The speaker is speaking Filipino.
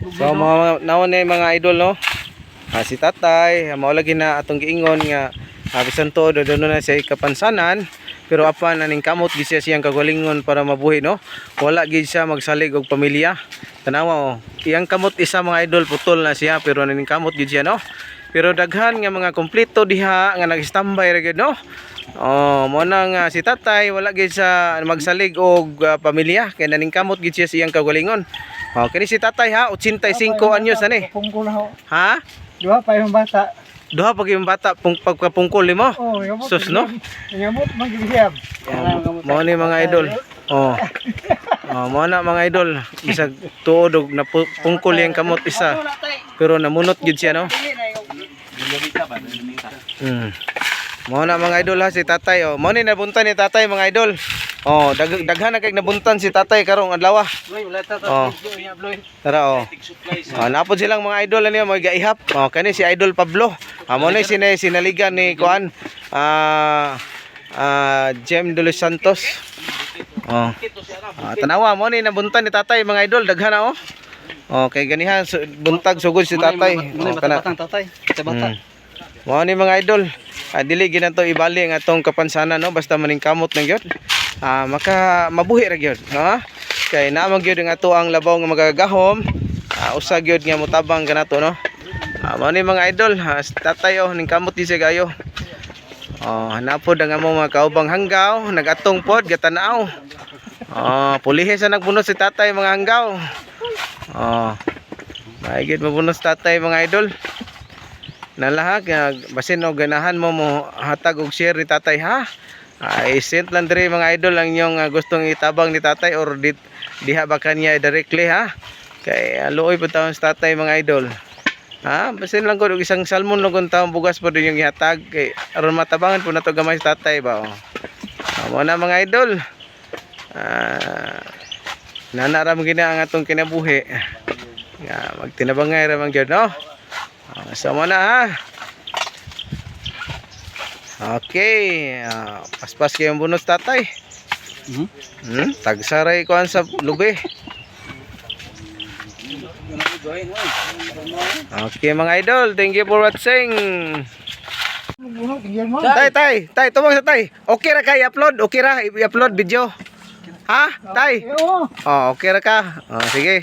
So mga naon na mga idol no. Si tatay mao lagi na atong giingon nga bisan to do na siya kapansanan pero apan naning kamot gid siya siyang kagalingon para mabuhi no. Wala gid siya magsalig og pamilya. Tanawa iyang kamot isa mga idol putol na siya pero naning kamot gid siya no. Pero daghan nga mga kompleto diha nga nag-standby ra gid no. Mo nang si tatay wala gid sa magsalig og pamilya kay naning kamot gid siya siyang kagalingon. Kini si tatay ha 85 anyos ani. Pungkol na ho. Ha? Duha pa yung bata. Duha pag yung bata pagkapungkol mo. Oh, yamot. Sus no. Yamot magibiyab. Mo ni mga idol. Mo na mga idol. Bisag tuod og na pungkol yang kamot isa. Pero namunot gid siya no. Mo na mga idol ha si tatay Mo ni nabuntan ni tatay mga idol. Daghan na kay nabuntan si tatay karong adlaw. Tara napod silang mga idol ani mo gaihap. Kani si Idol Pablo. Mo ni sinaligan ni kuan Jem de los Santos. Tanawa mo ni nabuntan ni tatay mga idol daghan na kay ganihan buntag sugod si tatay. Kana tatay. Sa bata. Mo ni mga idol. Dili ginato ibali ang atong kapansanan no basta maning kamot lang gyud. Maka mabuhi ra gyud no. Kay naman gyud ang ato ang labaw nga magagahom. Usa gyud nga motabang kanato no. Mo ni mga idol tatay ning kamot di siya gayo. Hanapod ang among mga kaubang hanggaw nagatong pod gatanaw. Pulihe sa nagbunot si tatay mga hanggaw. Maigid mabunos tatay mga idol. Nalahag basin og ganahan mo hatag og share ni tatay ha. I-send lang diri mga idol ang inyong gustong itabang ni tatay or diha ba kanya directly ha. Kay luoy pa taon sa tatay mga idol. Basin lang ko og isang salmon lang kun taon bugas pa din yung ihatag kay aron matabangan po nato gamay sa tatay ba. Mo na mga idol. Nanaram gina ang atong kinabuhi. Magtinabangay ra man gyud no. Sama na ha. Okay, paspas kayong bunot tatay. Tagsaray ko sa lubi. Okay mga idol, thank you for watching. Tay, tumang sa tay. Okay ra ka i-upload? Okay ra i-upload video? Ha? Tay? Okay ra ka? Sige.